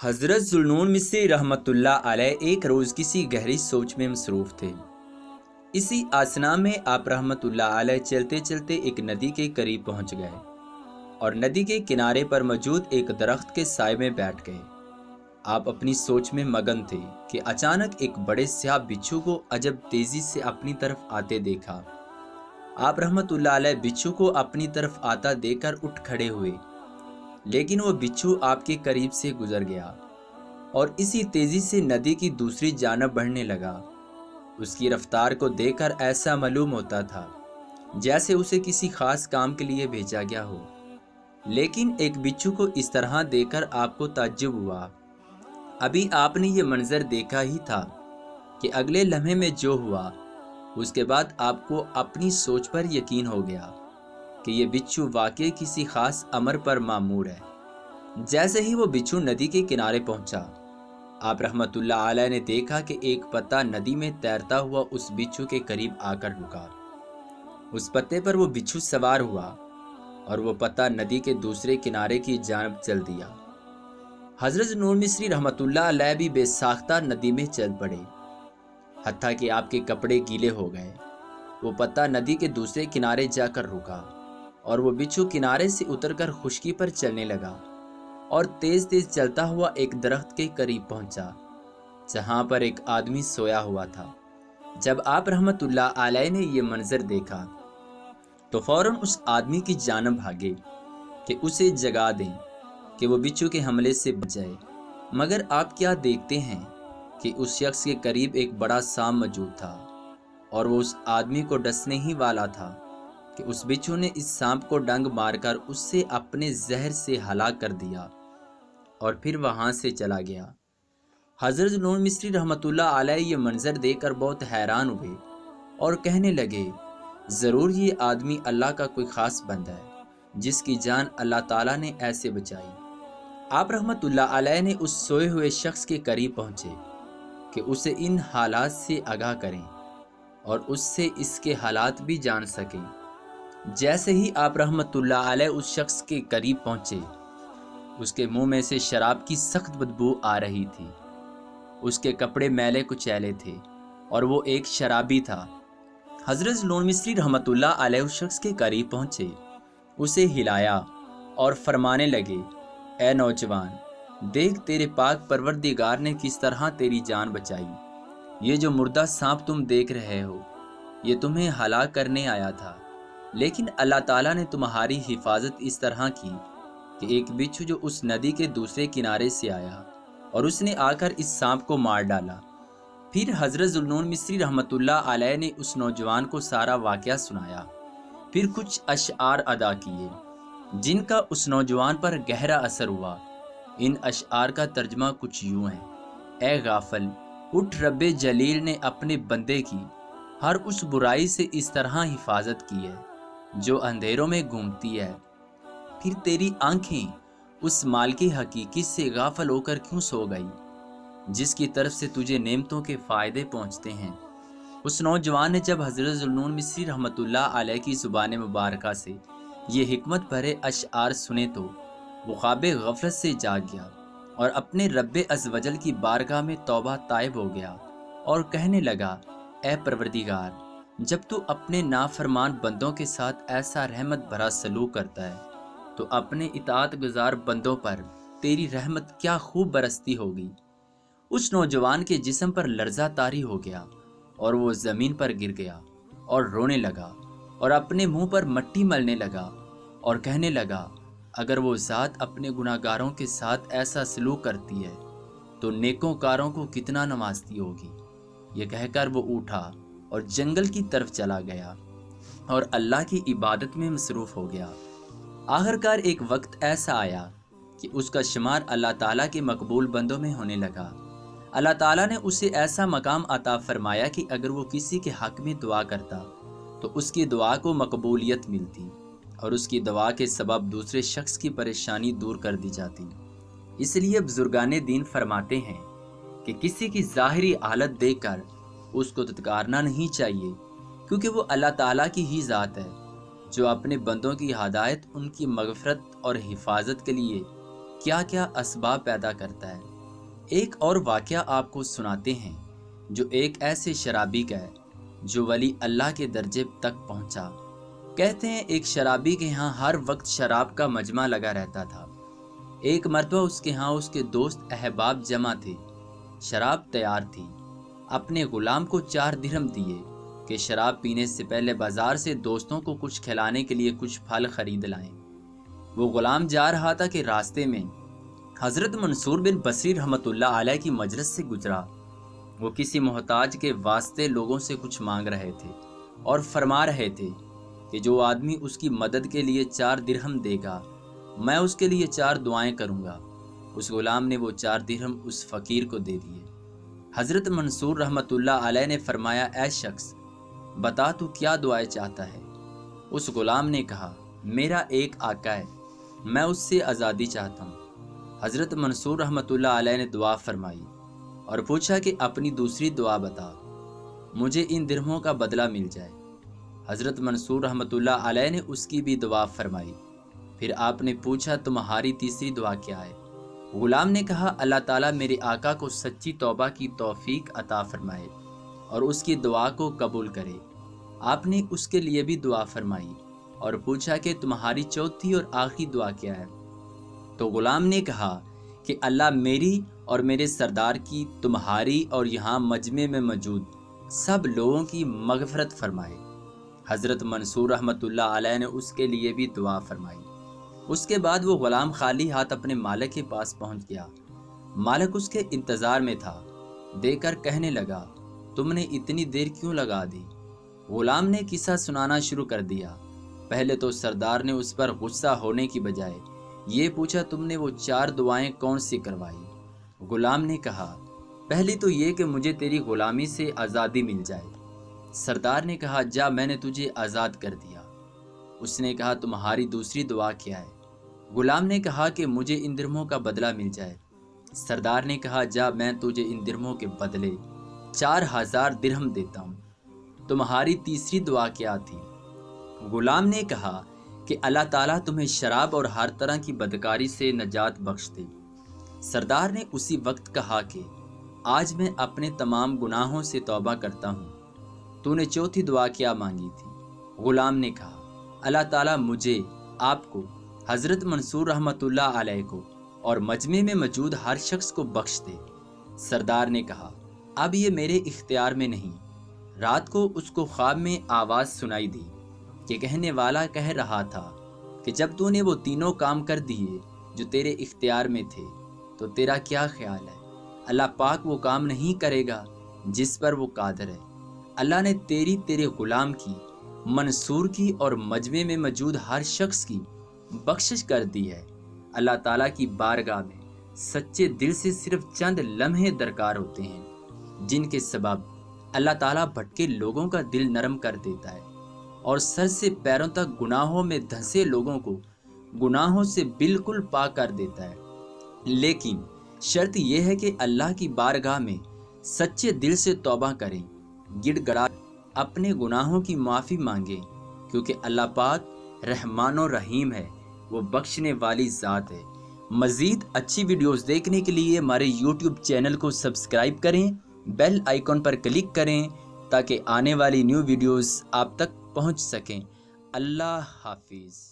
حضرت ذوالنون مصری रहमतुल्लाह अलैह एक रोज़ किसी गहरी सोच में मसरूफ़ थे। इसी आसना में आप रहमतुल्लाह अलैह चलते चलते एक नदी के करीब पहुंच गए और नदी के किनारे पर मौजूद एक दरख्त के साए में बैठ गए। आप अपनी सोच में मगन थे कि अचानक एक बड़े स्याह बिच्छू को अजब तेज़ी से अपनी तरफ आते देखा। आप रहमतुल्लाह अलैह बिच्छू को अपनी तरफ आता देखकर उठ खड़े हुए, लेकिन वो बिच्छू आपके करीब से गुजर गया और इसी तेज़ी से नदी की दूसरी जानब बढ़ने लगा। उसकी रफ्तार को देखकर ऐसा मालूम होता था जैसे उसे किसी खास काम के लिए भेजा गया हो। लेकिन एक बिच्छू को इस तरह देखकर आपको ताज्जुब हुआ। अभी आपने ये मंजर देखा ही था कि अगले लम्हे में जो हुआ, उसके बाद आपको अपनी सोच पर यकीन हो गया कि ये बिच्छू वाकई किसी खास अमर पर मामूर है। जैसे ही वो बिच्छू नदी के किनारे पहुंचा, आप रहमतुल्लाह अलैह ने देखा कि एक पत्ता नदी में तैरता हुआ उस बिच्छू के करीब आकर रुका। उस पत्ते पर वो बिच्छू सवार हुआ और वो पत्ता नदी के दूसरे किनारे की जानब चल दिया। हज़रत ज़ुन्नून मिस्री रहमतुल्लाह अलैह भी बेसाख्ता नदी में चल पड़े, हत्ता कि आपके कपड़े गीले हो गए। वो पत्ता नदी के दूसरे किनारे जाकर रुका और वो बिच्छू किनारे से उतरकर खुश्की पर चलने लगा और तेज़ तेज़ चलता हुआ एक दरख्त के करीब पहुंचा, जहां पर एक आदमी सोया हुआ था। जब आप रहमतुल्लाह अलैह ने यह मंजर देखा तो फ़ौरन उस आदमी की जानब भागे कि उसे जगा दें कि वो बिच्छू के हमले से बच जाए। मगर आप क्या देखते हैं कि उस शख्स के करीब एक बड़ा सांप मौजूद था और वो उस आदमी को डसने ही वाला था कि उस बिच्छू ने इस सांप को डंग मारकर उससे अपने जहर से हलाक कर दिया और फिर वहाँ से चला गया। हज़रत ज़ुन्नून मिस्री रहमतुल्लाह अलैह ये मंजर देखकर बहुत हैरान हुए और कहने लगे, ज़रूर ये आदमी अल्लाह का कोई ख़ास बंदा है जिसकी जान अल्लाह ताला ने ऐसे बचाई। आप रहमतुल्लाह अलैह ने उस सोए हुए शख्स के करीब पहुँचे कि उसे इन हालात से आगाह करें और उससे इसके हालात भी जान सकें। जैसे ही आप रहमतुल्लाह अलैह उस शख्स के करीब पहुँचे, उसके मुंह में से शराब की सख्त बदबू आ रही थी। उसके कपड़े मैले कुचैले थे और वो एक शराबी था। हज़रत ज़ुन्नून मिस्री रहमतुल्लाह अलैह उस शख्स के करीब पहुँचे, उसे हिलाया और फरमाने लगे, ए नौजवान, देख तेरे पाक परवरदिगार ने किस तरह तेरी जान बचाई। ये जो मुर्दा सांप तुम देख रहे हो, ये तुम्हें हलाक करने आया था, लेकिन अल्लाह ताला ने तुम्हारी हिफाजत इस तरह की कि एक बिच्छू जो उस नदी के दूसरे किनारे से आया और उसने आकर इस सांप को मार डाला। फिर हज़रत ज़ुन्नून मिस्री रहमतुल्लाह अलैह ने उस नौजवान को सारा वाक़या सुनाया। फिर कुछ अशआर अदा किए जिनका उस नौजवान पर गहरा असर हुआ। इन अशआर का तर्जमा कुछ यूँ है, ए गाफल, उठ, रब्बे जलील ने अपने बंदे की हर उस बुराई से इस तरह हिफाजत की है जो अंधेरों में घूमती है। फिर तेरी आंखें उस माल की हकीकत से गाफल होकर क्यों सो गई जिसकी तरफ से तुझे नेमतों के फ़ायदे पहुँचते हैं। उस नौजवान ने जब हज़रत ज़ुन्नून मिस्री रहमतुल्लाह अलैह की ज़ुबान मुबारका से ये हिकमत भरे अशआर सुने तो वो ख्वाबे गफलत से जाग गया और अपने रब्बे अज़वजल की बारगाह में तौबा ताइब हो गया और कहने लगा, ए परवरदिगार, जब तू अपने नाफरमान बंदों के साथ ऐसा रहमत भरा सलूक करता है तो अपने इताअत गुजार बंदों पर तेरी रहमत क्या खूब बरसती होगी। उस नौजवान के जिस्म पर लर्जा तारी हो गया और वो ज़मीन पर गिर गया और रोने लगा और अपने मुंह पर मट्टी मलने लगा और कहने लगा, अगर वो ज़ात अपने गुनाहगारों के साथ ऐसा सलूक करती है तो नेकोकारों को कितना नवाजती होगी। ये कहकर वो उठा और जंगल की तरफ चला गया और अल्लाह की इबादत में मसरूफ़ हो गया। आखिरकार एक वक्त ऐसा आया कि उसका शुमार अल्लाह ताला के मकबूल बंदों में होने लगा। अल्लाह ताला ने उसे ऐसा मकाम अता फरमाया कि अगर वो किसी के हक़ में दुआ करता तो उसकी दुआ को मकबूलियत मिलती और उसकी दुआ के सबब दूसरे शख्स की परेशानी दूर कर दी जाती। इसलिए बुजुर्गाने दीन फरमाते हैं कि किसी की ज़ाहिरी हालत देखकर उसको दुत्कारना नहीं चाहिए, क्योंकि वो अल्लाह ताला की ही ज़ात है जो अपने बंदों की हदायत, उनकी मग़फ़िरत और हिफाजत के लिए क्या क्या असबाब पैदा करता है। ایک اور واقعہ آپ کو سناتے ہیں جو ایک ایسے شرابی کا ہے جو ولی اللہ کے درجے تک پہنچا۔ کہتے ہیں ایک شرابی کے ہاں ہر وقت شراب کا مجمع لگا رہتا تھا۔ ایک مرتبہ اس کے ہاں اس کے دوست احباب جمع تھے۔ شراب تیار تھی۔ اپنے غلام کو 4 درہم دیے کہ شراب پینے سے پہلے بازار سے دوستوں کو کچھ کھلانے کے لیے کچھ پھل خرید لائیں۔ وہ غلام جا رہا تھا کہ راستے میں حضرت منصور بن بصری رحمۃ اللہ علیہ کی مجلس سے گزرا۔ وہ کسی محتاج کے واسطے لوگوں سے کچھ مانگ رہے تھے اور فرما رہے تھے کہ جو آدمی اس کی مدد کے لیے 4 درہم دے گا میں اس کے لیے 4 دعائیں کروں گا۔ اس غلام نے وہ 4 درہم اس فقیر کو دے دیے۔ حضرت منصور رحمۃ اللہ علیہ نے فرمایا، اے شخص بتا تو کیا دعائیں چاہتا ہے؟ اس غلام نے کہا، میرا ایک آقا ہے، میں اس سے آزادی چاہتا ہوں۔ حضرت منصور رحمۃ اللہ علیہ نے دعا فرمائی اور پوچھا کہ اپنی دوسری دعا بتا، مجھے ان درہموں کا بدلہ مل جائے۔ حضرت منصور رحمۃ اللہ علیہ نے اس کی بھی دعا فرمائی۔ پھر آپ نے پوچھا، تمہاری تیسری دعا کیا ہے؟ غلام نے کہا، اللہ تعالیٰ میرے آقا کو سچی توبہ کی توفیق عطا فرمائے اور اس کی دعا کو قبول کرے۔ آپ نے اس کے لیے بھی دعا فرمائی اور پوچھا کہ تمہاری چوتھی اور آخری دعا کیا ہے؟ تو غلام نے کہا کہ اللہ میری اور میرے سردار کی، تمہاری اور یہاں مجمع میں موجود سب لوگوں کی مغفرت فرمائے۔ حضرت منصور رحمۃ اللہ علیہ نے اس کے لیے بھی دعا فرمائی۔ اس کے بعد وہ غلام خالی ہاتھ اپنے مالک کے پاس پہنچ گیا۔ مالک اس کے انتظار میں تھا۔ دیکھ کر کہنے لگا، تم نے اتنی دیر کیوں لگا دی؟ غلام نے قصہ سنانا شروع کر دیا۔ پہلے تو سردار نے اس پر غصہ ہونے کی بجائے یہ پوچھا، تم نے وہ 4 دعائیں کون سی کروائی؟ غلام نے کہا، پہلی تو یہ کہ مجھے تیری غلامی سے آزادی مل جائے۔ سردار نے کہا، جا میں نے تجھے آزاد کر دیا۔ اس نے کہا، تمہاری دوسری دعا کیا ہے؟ غلام نے کہا کہ مجھے ان درہموں کا بدلہ مل جائے۔ سردار نے کہا، جا میں تجھے ان درہموں کے بدلے 4000 درہم دیتا ہوں۔ تمہاری تیسری دعا کیا تھی؟ غلام نے کہا کہ اللہ تعالیٰ تمہیں شراب اور ہر طرح کی بدکاری سے نجات بخش دے۔ سردار نے اسی وقت کہا کہ آج میں اپنے تمام گناہوں سے توبہ کرتا ہوں۔ تو نے چوتھی دعا کیا مانگی تھی؟ غلام نے کہا، اللہ تعالیٰ مجھے، آپ کو، حضرت منصور رحمۃ اللہ علیہ کو اور مجمع میں موجود ہر شخص کو بخش دے۔ سردار نے کہا، اب یہ میرے اختیار میں نہیں۔ رات کو اس کو خواب میں آواز سنائی دی کہ کہنے والا کہہ رہا تھا کہ جب تو نے وہ تینوں کام کر دیے جو تیرے اختیار میں تھے تو تیرا کیا خیال ہے؟ اللہ پاک وہ کام نہیں کرے گا جس پر وہ قادر ہے۔ اللہ نے تیرے غلام کی، منصور کی اور مجمع میں موجود ہر شخص کی بخشش کر دی ہے۔ اللہ تعالیٰ کی بارگاہ میں سچے دل سے صرف چند لمحے درکار ہوتے ہیں جن کے سبب اللہ تعالیٰ بھٹکے لوگوں کا دل نرم کر دیتا ہے اور سر سے پیروں تک گناہوں میں دھنسے لوگوں کو گناہوں سے بالکل پاک کر دیتا ہے۔ لیکن شرط یہ ہے کہ اللہ کی بارگاہ میں سچے دل سے توبہ کریں، گڑ گڑا اپنے گناہوں کی معافی مانگیں، کیونکہ اللہ پاک رحمان و رحیم ہے، وہ بخشنے والی ذات ہے۔ مزید اچھی ویڈیوز دیکھنے کے لیے ہمارے YouTube چینل کو سبسکرائب کریں، بیل آئیکن پر کلک کریں تاکہ آنے والی نیو ویڈیوز آپ تک پہنچ سکیں۔ اللہ حافظ۔